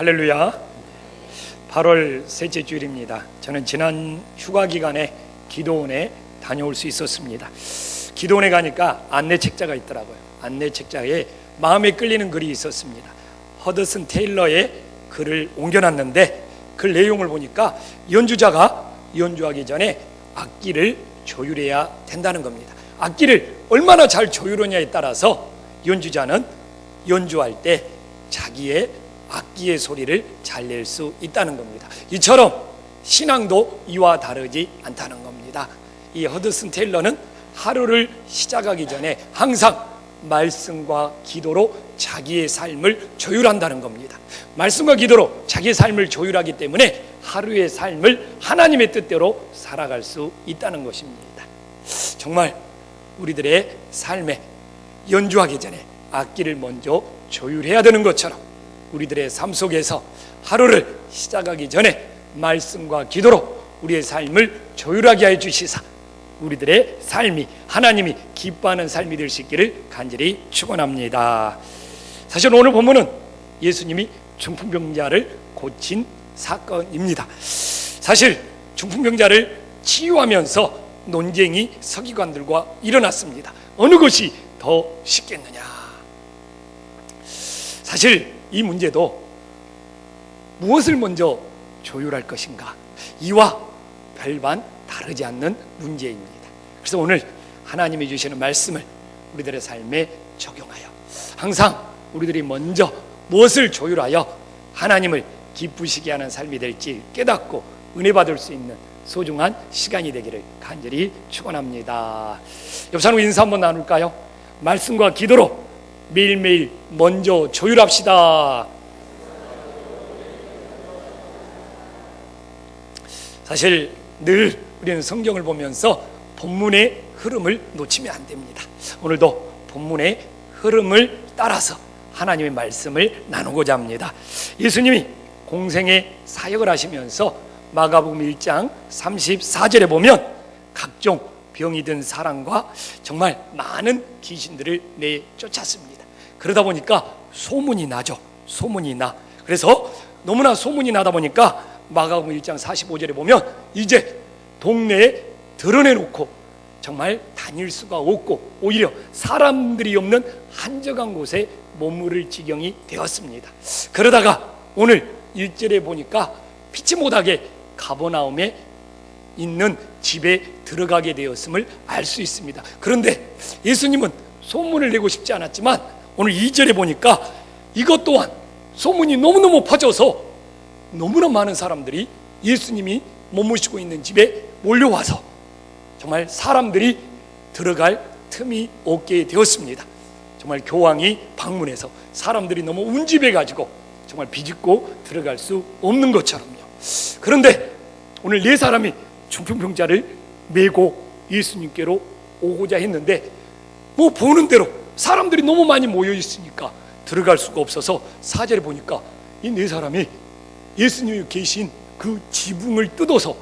할렐루야. 8월 셋째 주일입니다. 저는 지난 휴가 기간에 기도원에 다녀올 수 있었습니다. 기도원에 가니까 안내책자가 있더라고요. 안내책자에 마음에 끌리는 글이 있었습니다. 허드슨 테일러의 글을 옮겨놨는데 그 내용을 보니까 연주자가 연주하기 전에 악기를 조율해야 된다는 겁니다. 악기를 얼마나 잘 조율하냐에 따라서 연주자는 연주할 때 자기의 악기의 소리를 잘 낼 수 있다는 겁니다. 이처럼 신앙도 이와 다르지 않다는 겁니다. 이 허드슨 테일러는 하루를 시작하기 전에 항상 말씀과 기도로 자기의 삶을 조율한다는 겁니다. 말씀과 기도로 자기의 삶을 조율하기 때문에 하루의 삶을 하나님의 뜻대로 살아갈 수 있다는 것입니다. 정말 우리들의 삶에 연주하기 전에 악기를 먼저 조율해야 되는 것처럼 우리들의 삶 속에서 하루를 시작하기 전에 말씀과 기도로 우리의 삶을 조율하게 해 주시사 우리들의 삶이 하나님이 기뻐하는 삶이 될 수 있기를 간절히 축원합니다. 사실 오늘 본문은 예수님이 중풍병자를 고친 사건입니다. 사실 중풍병자를 치유하면서 논쟁이 서기관들과 일어났습니다. 어느 것이 더 쉽겠느냐. 사실 이 문제도 무엇을 먼저 조율할 것인가, 이와 별반 다르지 않는 문제입니다. 그래서 오늘 하나님이 주시는 말씀을 우리들의 삶에 적용하여 항상 우리들이 먼저 무엇을 조율하여 하나님을 기쁘시게 하는 삶이 될지 깨닫고 은혜 받을 수 있는 소중한 시간이 되기를 간절히 축원합니다. 옆 사람 인사 한번 나눌까요? 말씀과 기도로 매일매일 먼저 조율합시다. 사실 늘 우리는 성경을 보면서 본문의 흐름을 놓치면 안 됩니다. 오늘도 본문의 흐름을 따라서 하나님의 말씀을 나누고자 합니다. 예수님이 공생의 사역을 하시면서 마가복음 1장 34절에 보면 각종 병이 든 사람과 정말 많은 귀신들을 내쫓았습니다. 그러다 보니까 소문이 나죠. 소문이 나. 그래서 너무나 소문이 나다 보니까 마가복음 1장 45절에 보면 이제 동네에 드러내놓고 정말 다닐 수가 없고 오히려 사람들이 없는 한적한 곳에 머무를 지경이 되었습니다. 그러다가 오늘 1절에 보니까 피치 못하게 가버나움에 있는 집에 들어가게 되었음을 알 수 있습니다. 그런데 예수님은 소문을 내고 싶지 않았지만 오늘 2절에 보니까 이것 또한 소문이 너무너무 퍼져서 너무나 많은 사람들이 예수님이 머무시고 있는 집에 몰려와서 정말 사람들이 들어갈 틈이 없게 되었습니다. 정말 교황이 방문해서 사람들이 너무 운집해가지고 정말 비집고 들어갈 수 없는 것처럼요. 그런데 오늘 네 사람이 중풍병자를 메고 예수님께로 오고자 했는데 뭐 보는 대로 사람들이 너무 많이 모여 있으니까 들어갈 수가 없어서 4절에 보니까 이 네 사람이 예수님이 계신 그 지붕을 뜯어서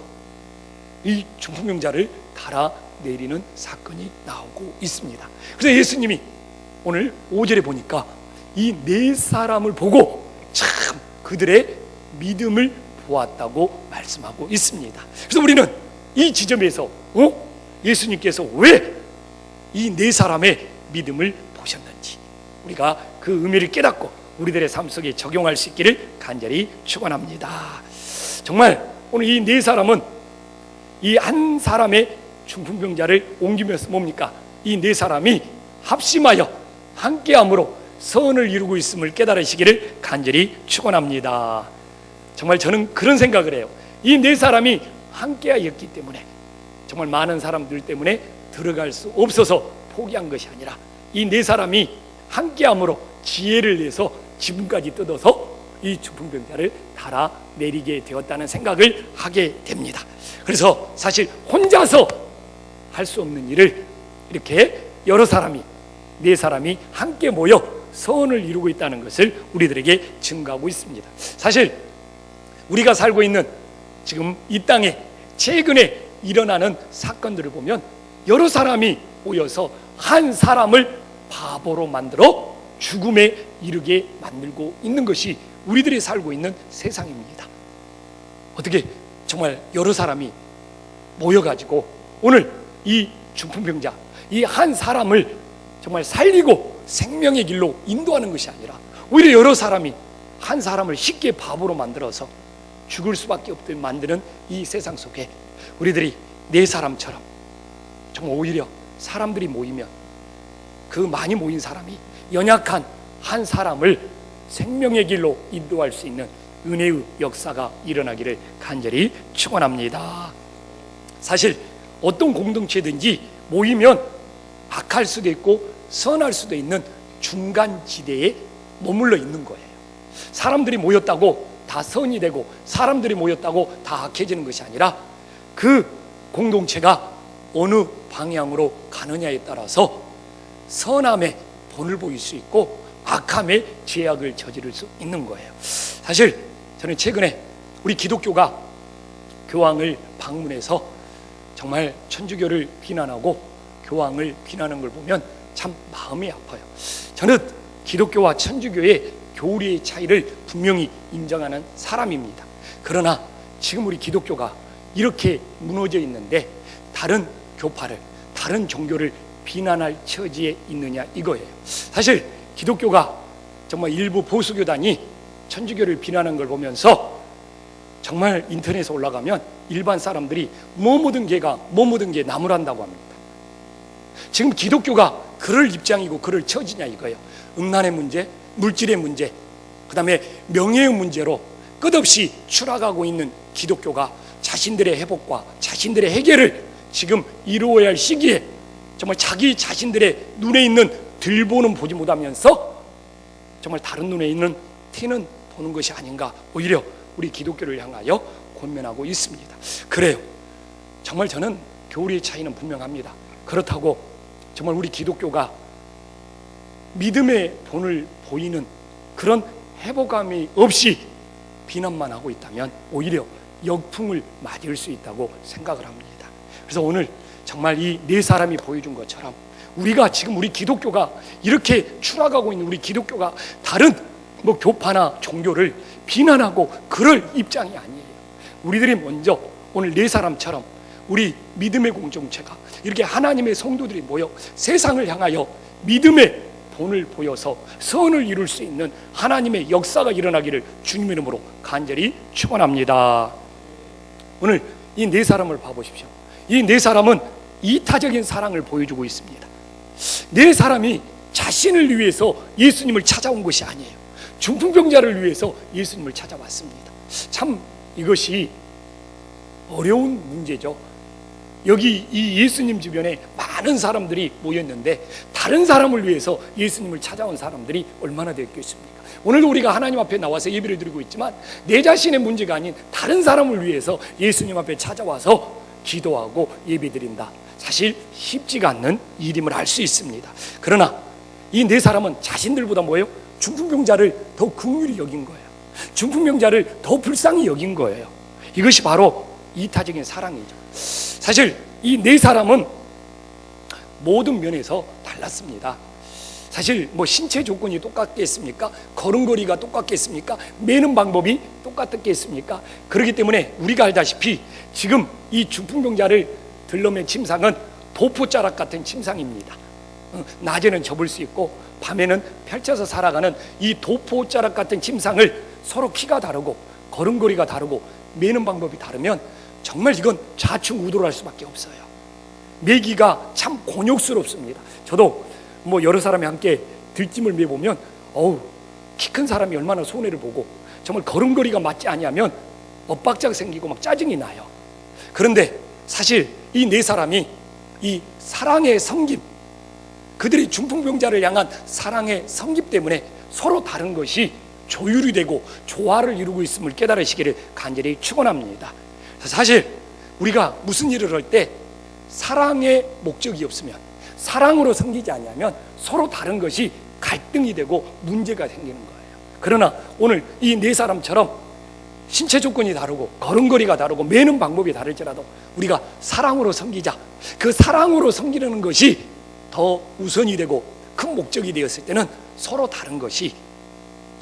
이 중풍병자를 달아내리는 사건이 나오고 있습니다. 그래서 예수님이 오늘 5절에 보니까 이 네 사람을 보고 참 그들의 믿음을 보았다고 말씀하고 있습니다. 그래서 우리는 이 지점에서 예수님께서 왜 이 네 사람의 믿음을 보셨는지 우리가 그 의미를 깨닫고 우리들의 삶 속에 적용할 수 있기를 간절히 축원합니다. 정말 오늘 이 네 사람은 이 한 사람의 중풍병자를 옮기면서 뭡니까? 이 네 사람이 합심하여 함께함으로 선을 이루고 있음을 깨달으시기를 간절히 축원합니다. 정말 저는 그런 생각을 해요. 이 네 사람이 함께하였기 때문에 정말 많은 사람들 때문에 들어갈 수 없어서 포기한 것이 아니라 이 네 사람이 함께함으로 지혜를 내서 지붕까지 뜯어서 이 중풍병자를 달아내리게 되었다는 생각을 하게 됩니다. 그래서 사실 혼자서 할 수 없는 일을 이렇게 여러 사람이 네 사람이 함께 모여 선을 이루고 있다는 것을 우리들에게 증거하고 있습니다. 사실 우리가 살고 있는 지금 이 땅에 최근에 일어나는 사건들을 보면 여러 사람이 모여서 한 사람을 바보로 만들어 죽음에 이르게 만들고 있는 것이 우리들이 살고 있는 세상입니다. 어떻게 정말 여러 사람이 모여가지고 오늘 이 중풍병자, 이 한 사람을 정말 살리고 생명의 길로 인도하는 것이 아니라 오히려 여러 사람이 한 사람을 쉽게 바보로 만들어서 죽을 수밖에 없도록 만드는 이 세상 속에 우리들이 네 사람처럼 정말 오히려 사람들이 모이면 그 많이 모인 사람이 연약한 한 사람을 생명의 길로 인도할 수 있는 은혜의 역사가 일어나기를 간절히 축원합니다. 사실 어떤 공동체든지 모이면 악할 수도 있고 선할 수도 있는 중간 지대에 머물러 있는 거예요. 사람들이 모였다고 다 선이 되고 사람들이 모였다고 다 악해지는 것이 아니라 그 공동체가 어느 방향으로 가느냐에 따라서 선함의 본을 보일 수 있고 악함의 죄악을 저지를 수 있는 거예요. 사실 저는 최근에 우리 기독교가 교황을 방문해서 정말 천주교를 비난하고 교황을 비난하는 걸 보면 참 마음이 아파요. 저는 기독교와 천주교의 교리의 차이를 분명히 인정하는 사람입니다. 그러나 지금 우리 기독교가 이렇게 무너져 있는데 다른 교파를, 다른 종교를 비난할 처지에 있느냐 이거예요. 사실 기독교가 정말 일부 보수교단이 천주교를 비난한 걸 보면서 정말 인터넷에 올라가면 일반 사람들이 뭐 묻은 게 나무란다고 합니다. 지금 기독교가 그럴 입장이고 그럴 처지냐 이거예요. 음란의 문제, 물질의 문제, 그 다음에 명예의 문제로 끝없이 추락하고 있는 기독교가 자신들의 회복과 자신들의 해결을 지금 이루어야 할 시기에 정말 자기 자신들의 눈에 있는 들보는 보지 못하면서 정말 다른 눈에 있는 티는 보는 것이 아닌가, 오히려 우리 기독교를 향하여 권면하고 있습니다. 그래요. 정말 저는 교리의 차이는 분명합니다. 그렇다고 정말 우리 기독교가 믿음의 본을 보이는 그런 회복감이 없이 비난만 하고 있다면 오히려 역풍을 맞을 수 있다고 생각을 합니다. 그래서 오늘 정말 이 네 사람이 보여준 것처럼 우리가 지금 우리 기독교가 이렇게 추락하고 있는 우리 기독교가 다른 뭐 교파나 종교를 비난하고 그럴 입장이 아니에요. 우리들이 먼저 오늘 네 사람처럼 우리 믿음의 공동체가 이렇게 하나님의 성도들이 모여 세상을 향하여 믿음의 본을 보여서 선을 이룰 수 있는 하나님의 역사가 일어나기를 주님의 이름으로 간절히 축원합니다. 오늘 이 네 사람을 봐보십시오. 이 네 사람은 이타적인 사랑을 보여주고 있습니다. 네 사람이 자신을 위해서 예수님을 찾아온 것이 아니에요. 중풍병자를 위해서 예수님을 찾아왔습니다. 참 이것이 어려운 문제죠. 여기 이 예수님 주변에 많은 사람들이 모였는데 다른 사람을 위해서 예수님을 찾아온 사람들이 얼마나 되었겠습니까? 오늘도 우리가 하나님 앞에 나와서 예배를 드리고 있지만 내 자신의 문제가 아닌 다른 사람을 위해서 예수님 앞에 찾아와서 기도하고 예배드린다. 사실 쉽지가 않는 일임을 알 수 있습니다. 그러나 이 네 사람은 자신들보다 뭐예요? 중풍병자를 더 긍휼히 여긴 거예요. 중풍병자를 더 불쌍히 여긴 거예요. 이것이 바로 이타적인 사랑이죠. 사실 이 네 사람은 모든 면에서 달랐습니다. 사실 뭐 신체 조건이 똑같겠습니까? 걸음걸이가 똑같겠습니까? 매는 방법이 똑같겠습니까? 그렇기 때문에 우리가 알다시피 지금 이 중풍병자를 들러맨 침상은 도포자락 같은 침상입니다. 낮에는 접을 수 있고 밤에는 펼쳐서 살아가는 이 도포자락 같은 침상을 서로 키가 다르고 걸음걸이가 다르고 매는 방법이 다르면 정말 이건 좌충우돌할 수밖에 없어요. 매기가 참 곤욕스럽습니다. 저도 뭐 여러 사람이 함께 들짐을 매보면 키 큰 사람이 얼마나 손해를 보고 정말 걸음걸이가 맞지 아니하면 엇박자가 생기고 막 짜증이 나요. 그런데 사실 이 네 사람이 이 사랑의 섬김, 그들이 중풍병자를 향한 사랑의 섬김 때문에 서로 다른 것이 조율이 되고 조화를 이루고 있음을 깨달으시기를 간절히 축원합니다. 사실 우리가 무슨 일을 할 때 사랑의 목적이 없으면, 사랑으로 섬기지 아니하면 서로 다른 것이 갈등이 되고 문제가 생기는 거예요. 그러나 오늘 이 네 사람처럼 신체 조건이 다르고 걸음걸이가 다르고 매는 방법이 다를지라도 우리가 사랑으로 섬기자. 그 사랑으로 섬기려는 것이 더 우선이 되고 큰 목적이 되었을 때는 서로 다른 것이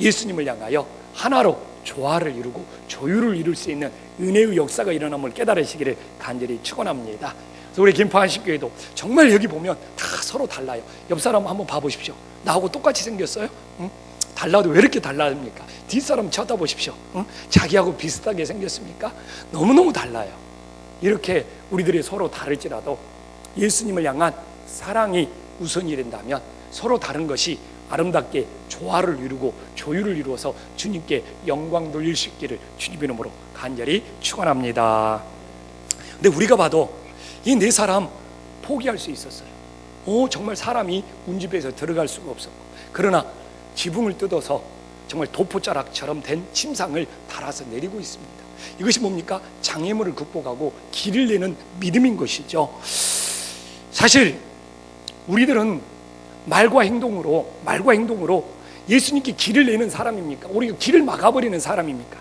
예수님을 향하여 하나로 조화를 이루고 조율을 이룰 수 있는 은혜의 역사가 일어남을 깨달으시기를 간절히 축원합니다. 그래서 우리 김포한식교회도 정말 여기 보면 다 서로 달라요. 옆 사람 한번 봐보십시오. 나하고 똑같이 생겼어요? 응? 달라도 왜 이렇게 달라집니까? 뒷사람 쳐다보십시오. 응? 자기하고 비슷하게 생겼습니까? 너무너무 달라요. 이렇게 우리들이 서로 다를지라도 예수님을 향한 사랑이 우선이 된다면 서로 다른 것이 아름답게 조화를 이루고 조율을 이루어서 주님께 영광 돌릴 수 있기를 주님 이름으로 간절히 축원합니다. 근데 우리가 봐도 이 네 사람 포기할 수 있었어요. 정말 사람이 운집에서 들어갈 수가 없었고, 그러나 지붕을 뜯어서 정말 도포자락처럼 된 침상을 달아서 내리고 있습니다. 이것이 뭡니까? 장애물을 극복하고 길을 내는 믿음인 것이죠. 사실 우리들은 말과 행동으로 예수님께 길을 내는 사람입니까? 우리가 길을 막아버리는 사람입니까?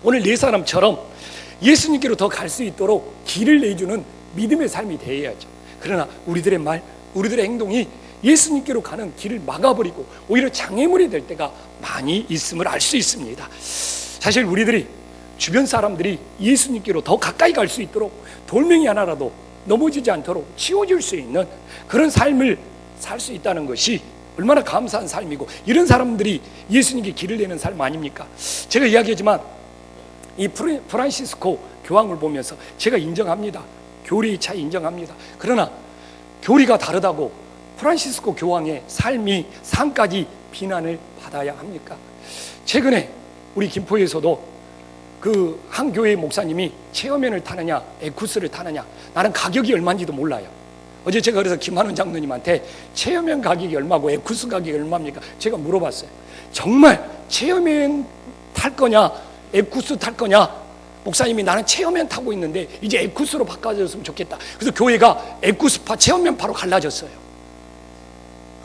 오늘 네 사람처럼 예수님께로 더 갈 수 있도록 길을 내주는 믿음의 삶이 되어야죠. 그러나 우리들의 말, 우리들의 행동이 예수님께로 가는 길을 막아버리고 오히려 장애물이 될 때가 많이 있음을 알 수 있습니다. 사실 우리들이 주변 사람들이 예수님께로 더 가까이 갈 수 있도록 돌멩이 하나라도 넘어지지 않도록 치워줄 수 있는 그런 삶을 살 수 있다는 것이 얼마나 감사한 삶이고, 이런 사람들이 예수님께 길을 내는 삶 아닙니까? 제가 이야기하지만 이 프란시스코 교황을 보면서 제가 인정합니다. 교리의 차이 인정합니다. 그러나 교리가 다르다고 프란시스코 교황의 삶까지 비난을 받아야 합니까? 최근에 우리 김포에서도 그 한 교회 목사님이 체험연을 타느냐 에쿠스를 타느냐, 나는 가격이 얼마인지도 몰라요. 어제 제가 그래서 김한원 장로님한테 체험연 가격이 얼마고 에쿠스 가격이 얼마입니까? 제가 물어봤어요. 정말 체험연 탈 거냐 에쿠스 탈 거냐? 목사님이 나는 체험연 타고 있는데 이제 에쿠스로 바꿔줬으면 좋겠다. 그래서 교회가 에쿠스파 체험연파로 갈라졌어요.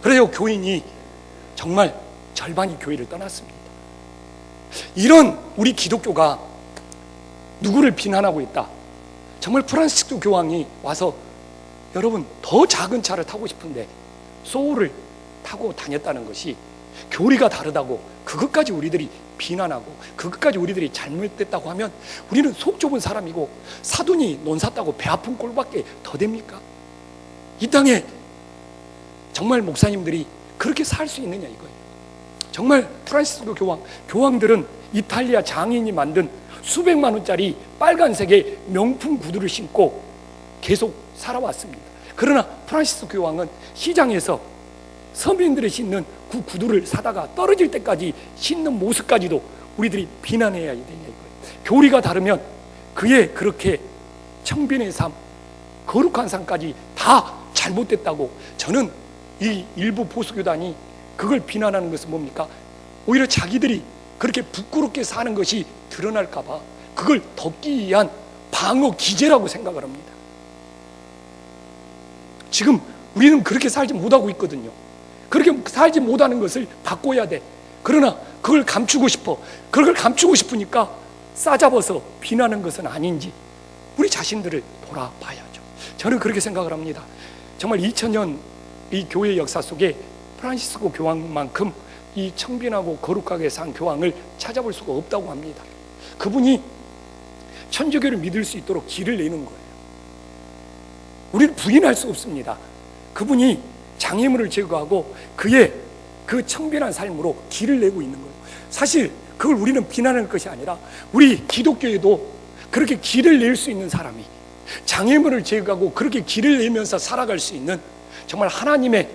그래서 교인이 정말 절반이 교회를 떠났습니다. 이런 우리 기독교가 누구를 비난하고 있다? 정말 프란시스코 교황이 와서 여러분 더 작은 차를 타고 싶은데 소울을 타고 다녔다는 것이 교리가 다르다고 그것까지 우리들이 비난하고 그것까지 우리들이 잘못됐다고 하면 우리는 속 좁은 사람이고 사돈이 논 샀다고 배 아픈 꼴밖에 더 됩니까? 이 땅에 정말 목사님들이 그렇게 살 수 있느냐 이거예요. 정말 프란시스코 교황들은 이탈리아 장인이 만든 수백만 원짜리 빨간색의 명품 구두를 신고 계속 살아왔습니다. 그러나 프란시스코 교황은 시장에서 서민들이 신는 그 구두를 사다가 떨어질 때까지 신는 모습까지도 우리들이 비난해야 되냐 이거예요. 교리가 다르면 그의 그렇게 청빈의 삶, 거룩한 삶까지 다 잘못됐다고, 저는 이 일부 보수교단이 그걸 비난하는 것은 뭡니까? 오히려 자기들이 그렇게 부끄럽게 사는 것이 드러날까 봐 그걸 덮기 위한 방어 기제라고 생각을 합니다. 지금 우리는 그렇게 살지 못하고 있거든요. 그렇게 살지 못하는 것을 바꿔야 돼. 그러나 그걸 감추고 싶어. 그걸 감추고 싶으니까 싸잡아서 비난하는 것은 아닌지 우리 자신들을 돌아봐야죠. 저는 그렇게 생각을 합니다. 정말 2000년 이 교회 역사 속에 프란시스코 교황만큼 이 청빈하고 거룩하게 산 교황을 찾아볼 수가 없다고 합니다. 그분이 천주교를 믿을 수 있도록 길을 내는 거예요. 우리는 부인할 수 없습니다. 그분이 장애물을 제거하고 그의 그 청빈한 삶으로 길을 내고 있는 거예요. 사실 그걸 우리는 비난할 것이 아니라 우리 기독교에도 그렇게 길을 낼 수 있는 사람이, 장애물을 제거하고 그렇게 길을 내면서 살아갈 수 있는 정말 하나님의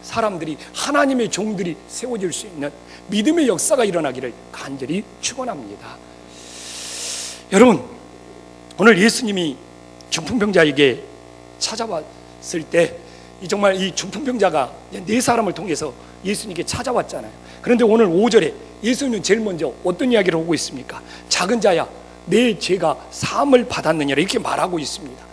사람들이, 하나님의 종들이 세워질 수 있는 믿음의 역사가 일어나기를 간절히 축원합니다. 여러분, 오늘 예수님이 중풍병자에게 찾아왔을 때 정말 이 중풍병자가 네 사람을 통해서 예수님께 찾아왔잖아요. 그런데 오늘 5절에 예수님은 제일 먼저 어떤 이야기를 하고 있습니까? 작은 자야, 내 죄가 사함을 받았느냐 이렇게 말하고 있습니다.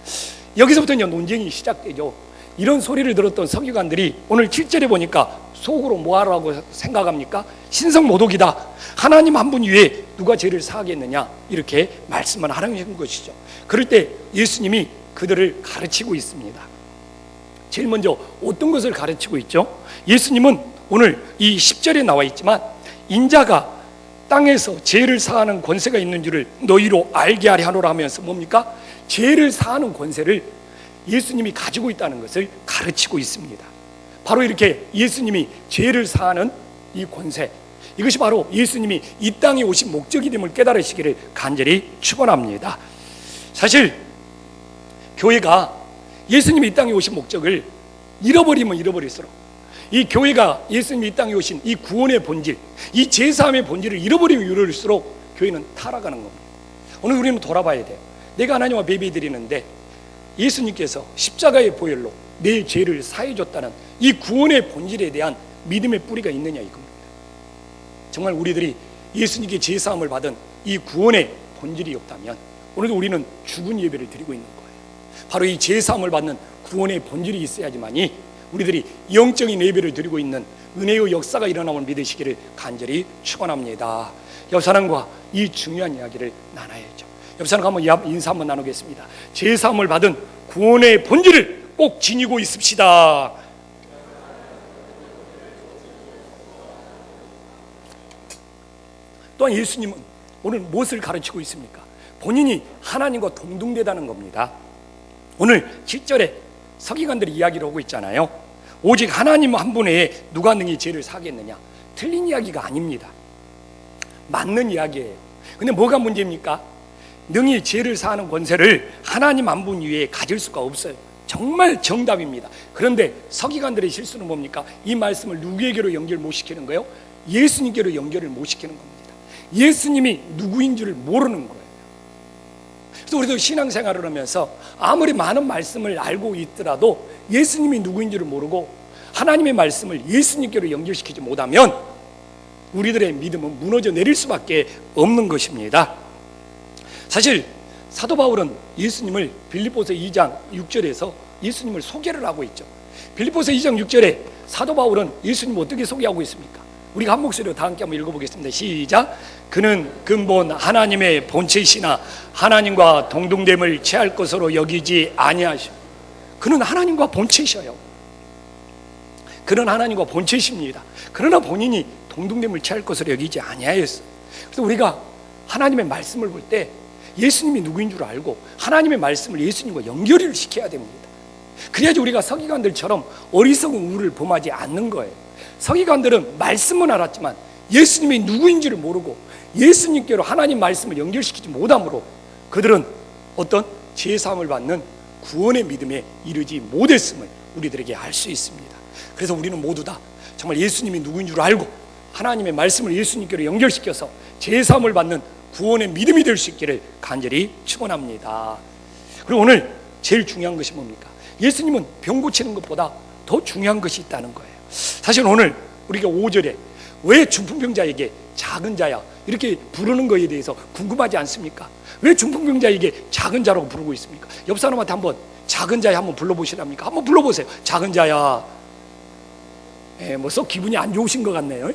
여기서부터 이제 논쟁이 시작되죠. 이런 소리를 들었던 서기관들이 오늘 7절에 보니까 속으로 뭐하라고 생각합니까? 신성모독이다. 하나님 한 분 위에 누가 죄를 사하겠느냐 이렇게 말씀을 하는 것이죠. 그럴 때 예수님이 그들을 가르치고 있습니다. 제일 먼저 어떤 것을 가르치고 있죠? 예수님은 오늘 이 10절에 나와 있지만 인자가 땅에서 죄를 사하는 권세가 있는 줄을 너희로 알게 하려 하노라 하면서 뭡니까? 죄를 사하는 권세를 예수님이 가지고 있다는 것을 가르치고 있습니다. 바로 이렇게 예수님이 죄를 사하는 이 권세, 이것이 바로 예수님이 이 땅에 오신 목적이 됨을 깨달으시기를 간절히 축원합니다. 사실 교회가 예수님이 이 땅에 오신 목적을 잃어버리면 잃어버릴수록, 이 교회가 예수님이 이 땅에 오신 이 구원의 본질, 이 제사함의 본질을 잃어버리면 잃어버릴수록 교회는 타락하는 겁니다. 오늘 우리는 돌아봐야 돼요. 내가 하나님과 예배드리는데 예수님께서 십자가의 보혈로 내 죄를 사해줬다는 이 구원의 본질에 대한 믿음의 뿌리가 있느냐 이겁니다. 정말 우리들이 예수님께 제사함을 받은 이 구원의 본질이 없다면 오늘도 우리는 죽은 예배를 드리고 있는 거예요. 바로 이 제사함을 받는 구원의 본질이 있어야지만이 우리들이 영적인 예배를 드리고 있는 은혜의 역사가 일어남을 믿으시기를 간절히 축원합니다. 옆 사람과 이 중요한 이야기를 나눠야죠. 옆 사람과 한번 인사 한번 나누겠습니다. 제사함을 받은 구원의 본질을 꼭 지니고 있읍시다. 또한 예수님은 오늘 무엇을 가르치고 있습니까? 본인이 하나님과 동등되다는 겁니다. 오늘 7절에 서기관들이 이야기를 하고 있잖아요. 오직 하나님 한 분 외에 누가 능히 죄를 사겠느냐. 틀린 이야기가 아닙니다. 맞는 이야기예요. 근데 뭐가 문제입니까? 능히 죄를 사하는 권세를 하나님 한 분 외에 가질 수가 없어요. 정말 정답입니다. 그런데 서기관들의 실수는 뭡니까? 이 말씀을 누구에게로 연결 못 시키는 거예요? 예수님께로 연결을 못 시키는 겁니다. 예수님이 누구인 줄을 모르는 거예요. 그래서 우리도 신앙생활을 하면서 아무리 많은 말씀을 알고 있더라도 예수님이 누구인 줄을 모르고 하나님의 말씀을 예수님께로 연결시키지 못하면 우리들의 믿음은 무너져 내릴 수밖에 없는 것입니다. 사실 사도 바울은 예수님을 빌립보서 2장 6절에서 예수님을 소개를 하고 있죠. 빌립보서 2장 6절에 사도 바울은 예수님을 어떻게 소개하고 있습니까? 우리가 한 목소리로 다 함께 한번 읽어보겠습니다. 시작. 그는 근본 하나님의 본체이시나 하나님과 동등됨을 취할 것으로 여기지 아니하시오. 그는 하나님과 본체이셔요. 그는 하나님과 본체이십니다. 그러나 본인이 동등됨을 취할 것으로 여기지 아니하였어요. 그래서 우리가 하나님의 말씀을 볼 때 예수님이 누구인 줄 알고 하나님의 말씀을 예수님과 연결을 시켜야 됩니다. 그래야지 우리가 서기관들처럼 어리석은 우를 범하지 않는 거예요. 서기관들은 말씀은 알았지만 예수님이 누구인지를 모르고 예수님께로 하나님 말씀을 연결시키지 못함으로 그들은 어떤 제사함을 받는 구원의 믿음에 이르지 못했음을 우리들에게 알 수 있습니다. 그래서 우리는 모두 다 정말 예수님이 누구인 줄 알고 하나님의 말씀을 예수님께로 연결시켜서 제사함을 받는 구원의 믿음이 될 수 있기를 간절히 축원합니다. 그리고 오늘 제일 중요한 것이 뭡니까? 예수님은 병 고치는 것보다 더 중요한 것이 있다는 거예요. 사실 오늘 우리가 5절에 왜 중풍병자에게 작은 자야 이렇게 부르는 것에 대해서 궁금하지 않습니까? 왜 중풍병자에게 작은 자라고 부르고 있습니까? 옆 사람한테 한번 작은 자야 한번 불러보시랍니까? 한번 불러보세요. 작은 자야. 뭐 썩 기분이 안 좋으신 것 같네요.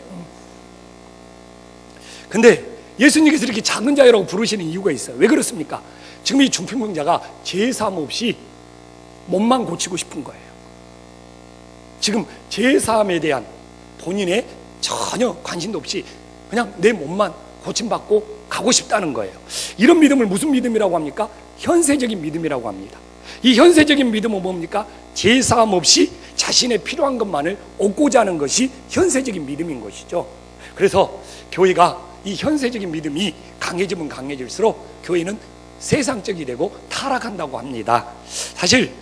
근데 예수님께서 이렇게 작은 자라고 부르시는 이유가 있어요. 왜 그렇습니까? 지금 이 중풍병자가 제사함 없이 몸만 고치고 싶은 거예요. 지금 제사함에 대한 본인의 전혀 관심도 없이 그냥 내 몸만 고침받고 가고 싶다는 거예요. 이런 믿음을 무슨 믿음이라고 합니까? 현세적인 믿음이라고 합니다. 이 현세적인 믿음은 뭡니까? 제사함 없이 자신의 필요한 것만을 얻고자 하는 것이 현세적인 믿음인 것이죠. 그래서 교회가 이 현세적인 믿음이 강해지면 강해질수록 교회는 세상적이 되고 타락한다고 합니다. 사실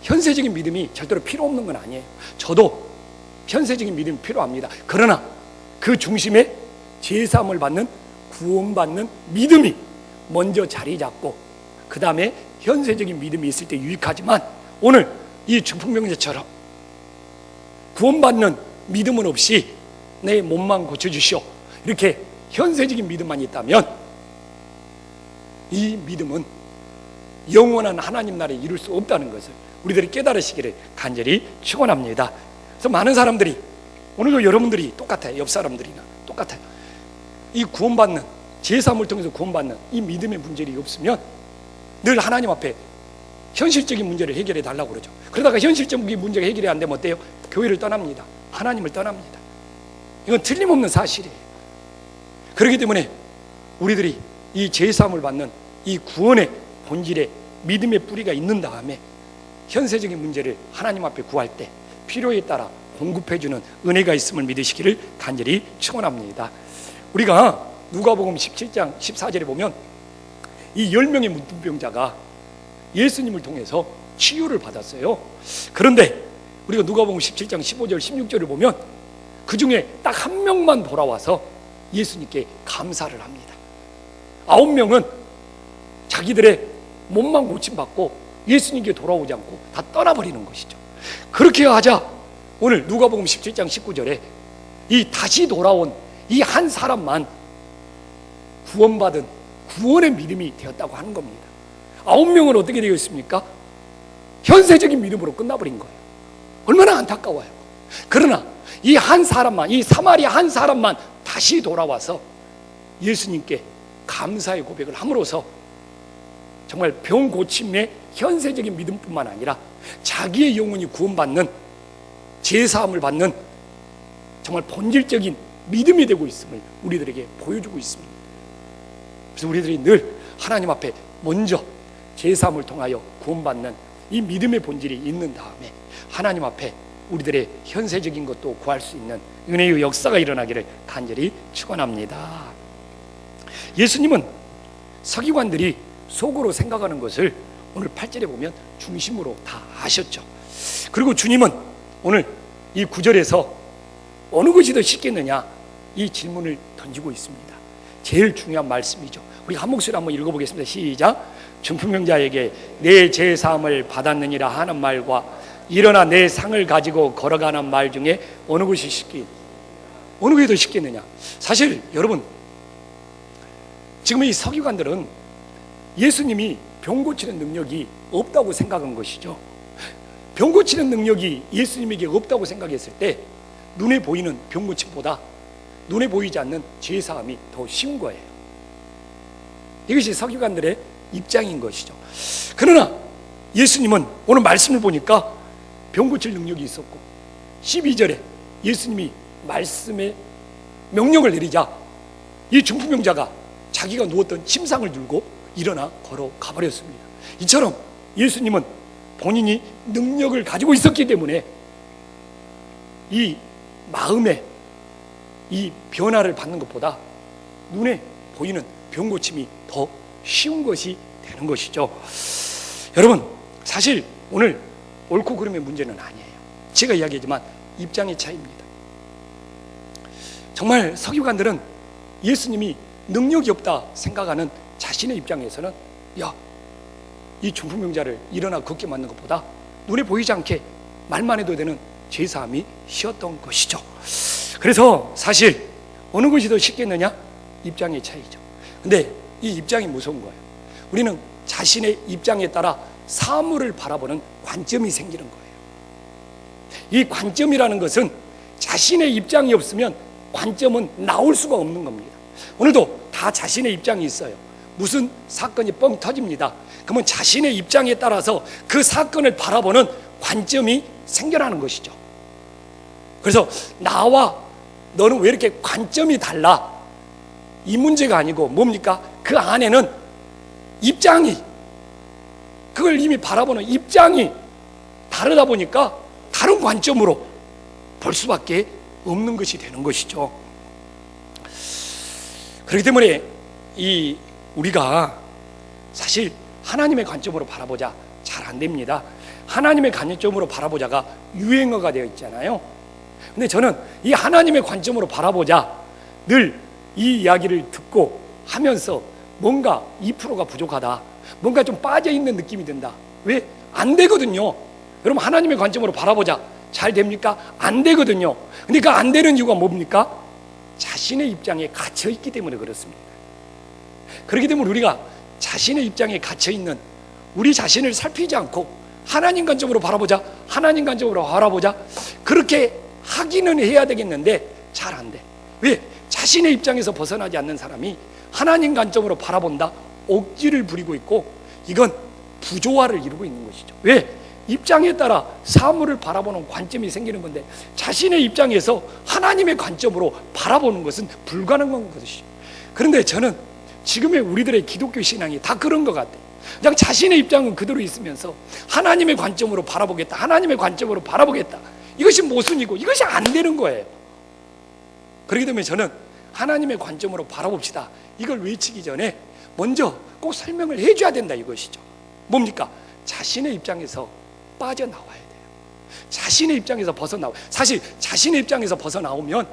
현세적인 믿음이 절대로 필요 없는 건 아니에요. 저도 현세적인 믿음이 필요합니다. 그러나 그 중심에 제사함을 받는 구원받는 믿음이 먼저 자리 잡고 그 다음에 현세적인 믿음이 있을 때 유익하지만 오늘 이 중풍병자처럼 구원받는 믿음은 없이 내 몸만 고쳐주시오 이렇게 현세적인 믿음만 있다면 이 믿음은 영원한 하나님 나라에 이룰 수 없다는 것을 우리들이 깨달으시기를 간절히 축원합니다. 그래서 많은 사람들이 오늘도 여러분들이 똑같아요. 옆 사람들이나 똑같아요. 이 구원받는 제사함을 통해서 구원받는 이 믿음의 문제가 없으면 늘 하나님 앞에 현실적인 문제를 해결해 달라고 그러죠. 그러다가 현실적인 문제가 해결이 안 되면 어때요? 교회를 떠납니다. 하나님을 떠납니다. 이건 틀림없는 사실이에요. 그렇기 때문에 우리들이 이 제사함을 받는 이 구원의 본질에 믿음의 뿌리가 있는 다음에 현세적인 문제를 하나님 앞에 구할 때 필요에 따라 공급해주는 은혜가 있음을 믿으시기를 간절히 축원합니다. 우리가 누가복음 17장 14절에 보면 이 10명의 문둥병자가 예수님을 통해서 치유를 받았어요. 그런데 우리가 누가복음 17장 15절 16절을 보면 그 중에 딱 한 명만 돌아와서 예수님께 감사를 합니다. 9명은 자기들의 몸만 고침받고 예수님께 돌아오지 않고 다 떠나버리는 것이죠. 그렇게 하자 오늘 누가복음 17장 19절에 이 다시 돌아온 이 한 사람만 구원받은 구원의 믿음이 되었다고 하는 겁니다. 9명은 어떻게 되었습니까? 현세적인 믿음으로 끝나버린 거예요. 얼마나 안타까워요. 그러나 이 한 사람만, 이 사마리아 한 사람만 다시 돌아와서 예수님께 감사의 고백을 함으로써 정말 병 고침의 현세적인 믿음뿐만 아니라 자기의 영혼이 구원받는 제사함을 받는 정말 본질적인 믿음이 되고 있음을 우리들에게 보여주고 있습니다. 그래서 우리들이 늘 하나님 앞에 먼저 제사함을 통하여 구원받는 이 믿음의 본질이 있는 다음에 하나님 앞에 우리들의 현세적인 것도 구할 수 있는 은혜의 역사가 일어나기를 간절히 축원합니다. 예수님은 서기관들이 속으로 생각하는 것을 오늘 8절에 보면 중심으로 다 아셨죠. 그리고 주님은 오늘 이 9절에서 어느 것이 더 쉽겠느냐 이 질문을 던지고 있습니다. 제일 중요한 말씀이죠. 우리 한 목소리 한번 읽어보겠습니다. 시작. 중풍병자에게 내 제사함을 받았느니라 하는 말과 일어나 내 상을 가지고 걸어가는 말 중에 어느 것이 어느 것이 더 쉽겠느냐. 사실 여러분 지금 이 서기관들은 예수님이 병 고치는 능력이 없다고 생각한 것이죠. 병 고치는 능력이 예수님에게 없다고 생각했을 때 눈에 보이는 병 고침보다 눈에 보이지 않는 제사함이 더 쉬운 거예요. 이것이 서기관들의 입장인 것이죠. 그러나 예수님은 오늘 말씀을 보니까 병 고칠 능력이 있었고 12절에 예수님이 말씀에 명령을 내리자 이 중풍병자가 자기가 누웠던 침상을 들고 일어나 걸어가 버렸습니다. 이처럼 예수님은 본인이 능력을 가지고 있었기 때문에 이 마음에 이 변화를 받는 것보다 눈에 보이는 병 고침이 더 쉬운 것이 되는 것이죠. 여러분 사실 오늘 옳고 그름의 문제는 아니에요. 제가 이야기하지만 입장의 차이입니다. 정말 서기관들은 예수님이 능력이 없다 생각하는 자신의 입장에서는 이 중풍병자를 일어나 걷게 만든 것보다 눈에 보이지 않게 말만 해도 되는 제사함이 쉬웠던 것이죠. 그래서 사실 어느 것이 더 쉽겠느냐? 입장의 차이죠. 근데 이 입장이 무서운 거예요. 우리는 자신의 입장에 따라 사물을 바라보는 관점이 생기는 거예요. 이 관점이라는 것은 자신의 입장이 없으면 관점은 나올 수가 없는 겁니다. 오늘도 다 자신의 입장이 있어요. 무슨 사건이 뻥 터집니다. 그러면 자신의 입장에 따라서 그 사건을 바라보는 관점이 생겨나는 것이죠. 그래서 나와 너는 왜 이렇게 관점이 달라? 이 문제가 아니고 뭡니까? 그 안에는 입장이, 그걸 이미 바라보는 입장이 다르다 보니까 다른 관점으로 볼 수밖에 없는 것이 되는 것이죠. 그렇기 때문에 우리가 사실 하나님의 관점으로 바라보자 잘 안 됩니다. 하나님의 관점으로 바라보자가 유행어가 되어 있잖아요. 근데 저는 이 하나님의 관점으로 바라보자 늘 이 이야기를 듣고 하면서 뭔가 2%가 부족하다, 뭔가 좀 빠져있는 느낌이 든다. 왜? 안 되거든요. 여러분 하나님의 관점으로 바라보자 잘 됩니까? 안 되거든요. 근데 그 안 되는 이유가 뭡니까? 자신의 입장에 갇혀있기 때문에 그렇습니다. 그렇기 때문에 우리가 자신의 입장에 갇혀있는 우리 자신을 살피지 않고 하나님 관점으로 바라보자, 하나님 관점으로 바라보자, 그렇게 하기는 해야 되겠는데 잘 안 돼. 왜? 자신의 입장에서 벗어나지 않는 사람이 하나님 관점으로 바라본다 억지를 부리고 있고 이건 부조화를 이루고 있는 것이죠. 왜? 입장에 따라 사물을 바라보는 관점이 생기는 건데 자신의 입장에서 하나님의 관점으로 바라보는 것은 불가능한 것이죠. 그런데 저는 지금의 우리들의 기독교 신앙이 다 그런 것 같아요. 그냥 자신의 입장은 그대로 있으면서 하나님의 관점으로 바라보겠다, 하나님의 관점으로 바라보겠다, 이것이 모순이고 이것이 안 되는 거예요. 그렇기 때문에 저는 하나님의 관점으로 바라봅시다, 이걸 외치기 전에 먼저 꼭 설명을 해줘야 된다, 이것이죠. 뭡니까? 자신의 입장에서 빠져나와야 돼요. 자신의 입장에서 벗어나와. 사실 자신의 입장에서 벗어나오면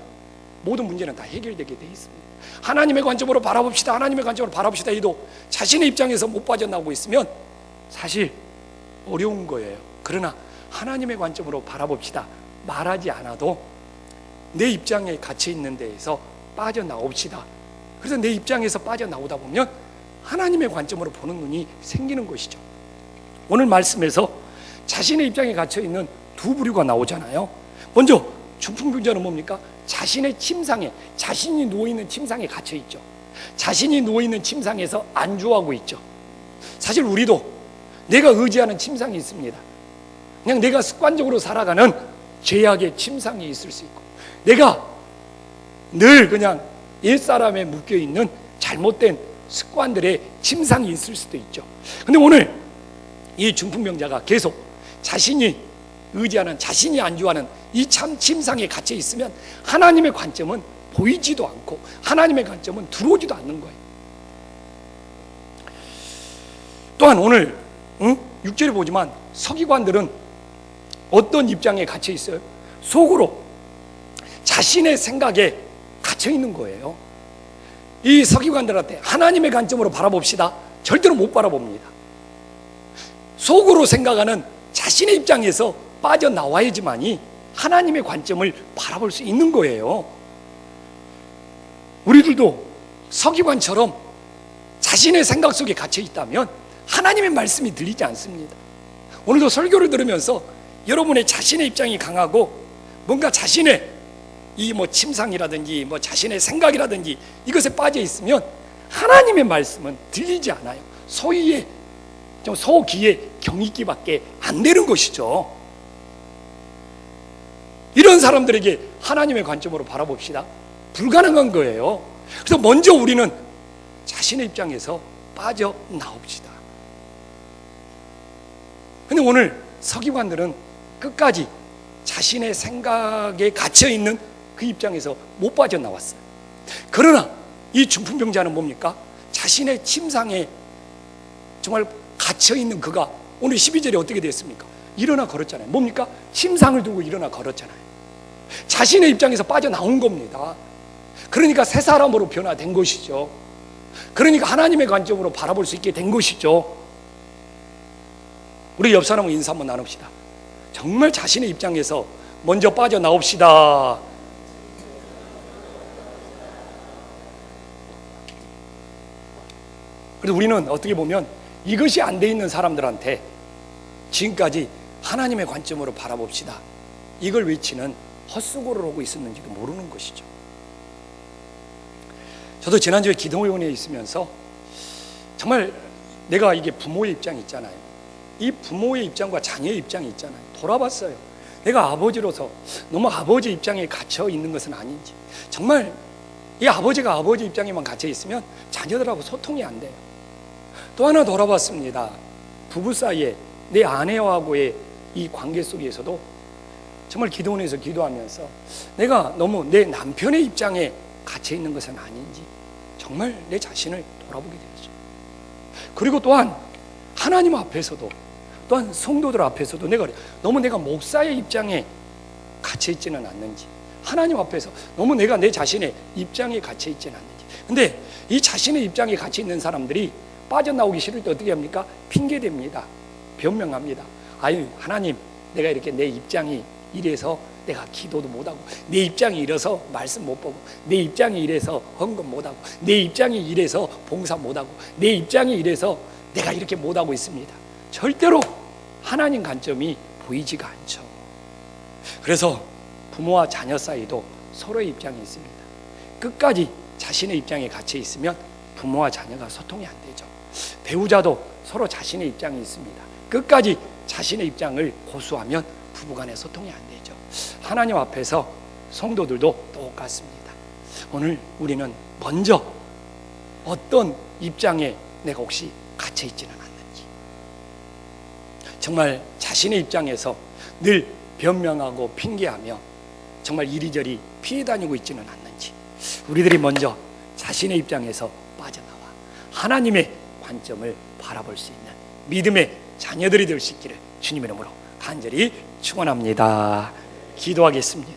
모든 문제는 다 해결되게 돼 있습니다. 하나님의 관점으로 바라봅시다, 하나님의 관점으로 바라봅시다 해도 자신의 입장에서 못 빠져나오고 있으면 사실 어려운 거예요. 그러나 하나님의 관점으로 바라봅시다 말하지 않아도 내 입장에 갇혀 있는 데에서 빠져나옵시다. 그래서 내 입장에서 빠져나오다 보면 하나님의 관점으로 보는 눈이 생기는 것이죠. 오늘 말씀에서 자신의 입장에 갇혀 있는 두 부류가 나오잖아요. 먼저 중풍병자는 뭡니까? 자신의 침상에, 자신이 누워있는 침상에 갇혀 있죠. 자신이 누워있는 침상에서 안주하고 있죠. 사실 우리도 내가 의지하는 침상이 있습니다. 그냥 내가 습관적으로 살아가는 죄악의 침상이 있을 수 있고, 내가 늘 그냥 옛사람에 묶여있는 잘못된 습관들의 침상이 있을 수도 있죠. 근데 오늘 이 중풍병자가 계속 자신이 의지하는, 자신이 안주하는 이 참 침상에 갇혀 있으면 하나님의 관점은 보이지도 않고 하나님의 관점은 들어오지도 않는 거예요. 또한 오늘 6절에 보지만 서기관들은 어떤 입장에 갇혀 있어요? 속으로 자신의 생각에 갇혀 있는 거예요. 이 서기관들한테 하나님의 관점으로 바라봅시다, 절대로 못 바라봅니다. 속으로 생각하는 자신의 입장에서 빠져나와야지만이 하나님의 관점을 바라볼 수 있는 거예요. 우리들도 서기관처럼 자신의 생각 속에 갇혀 있다면 하나님의 말씀이 들리지 않습니다. 오늘도 설교를 들으면서 여러분의 자신의 입장이 강하고 뭔가 자신의 이 침상이라든지 자신의 생각이라든지 이것에 빠져 있으면 하나님의 말씀은 들리지 않아요. 소위의 소기의 경익기밖에 안 되는 것이죠. 이런 사람들에게 하나님의 관점으로 바라봅시다, 불가능한 거예요. 그래서 먼저 우리는 자신의 입장에서 빠져나옵시다. 근데 오늘 서기관들은 끝까지 자신의 생각에 갇혀있는 그 입장에서 못 빠져나왔어요. 그러나 이 중풍병자는 뭡니까? 자신의 침상에 정말 갇혀있는 그가 오늘 12절에 어떻게 됐습니까? 일어나 걸었잖아요. 뭡니까? 침상을 두고 일어나 걸었잖아요. 자신의 입장에서 빠져나온 겁니다. 그러니까 새 사람으로 변화된 것이죠. 그러니까 하나님의 관점으로 바라볼 수 있게 된 것이죠. 우리 옆 사람과 인사 한번 나눕시다. 정말 자신의 입장에서 먼저 빠져나옵시다. 그래서 우리는 어떻게 보면 이것이 안 돼 있는 사람들한테 지금까지 하나님의 관점으로 바라봅시다, 이걸 외치는 헛수고를 하고 있었는지도 모르는 것이죠. 저도 지난주에 기도회원에 있으면서 정말 내가 이게 부모의 입장이 있잖아요. 이 부모의 입장과 자녀의 입장이 있잖아요. 돌아봤어요. 내가 아버지로서 너무 아버지 입장에 갇혀 있는 것은 아닌지, 정말 이 아버지가 아버지 입장에만 갇혀 있으면 자녀들하고 소통이 안 돼요. 또 하나 돌아봤습니다. 부부 사이에 내 아내와의 이 관계 속에서도 정말 기도원에서 기도하면서 내가 너무 내 남편의 입장에 갇혀 있는 것은 아닌지 정말 내 자신을 돌아보게 되었죠. 그리고 또한 하나님 앞에서도, 또한 성도들 앞에서도 너무 내가 목사의 입장에 갇혀 있지는 않는지, 하나님 앞에서 너무 내가 내 자신의 입장에 갇혀 있지는 않는지. 근데 이 자신의 입장에 갇혀 있는 사람들이 빠져나오기 싫을 때 어떻게 합니까? 핑계댑니다. 변명합니다. 아유, 하나님, 내가 이렇게 내 입장이 이래서 내가 기도도 못하고, 내 입장이 이래서 말씀 못 보고, 내 입장이 이래서 헌금 못하고, 내 입장이 이래서 봉사 못하고, 내 입장이 이래서 내가 이렇게 못하고 있습니다. 절대로 하나님 관점이 보이지가 않죠. 그래서 부모와 자녀 사이도 서로의 입장이 있습니다. 끝까지 자신의 입장에 갇혀 있으면 부모와 자녀가 소통이 안 되죠. 배우자도 서로 자신의 입장이 있습니다. 끝까지 자신의 입장을 고수하면 부부간의 소통이 안 되죠. 하나님 앞에서 성도들도 똑같습니다. 오늘 우리는 먼저 어떤 입장에 내가 혹시 갇혀 있지는 않는지, 정말 자신의 입장에서 늘 변명하고 핑계하며 정말 이리저리 피해 다니고 있지는 않는지, 우리들이 먼저 자신의 입장에서 빠져나와 하나님의 관점을 바라볼 수 있는 믿음의 자녀들이 될 수 있기를 주님의 이름으로 간절히 축원합니다. 기도하겠습니다.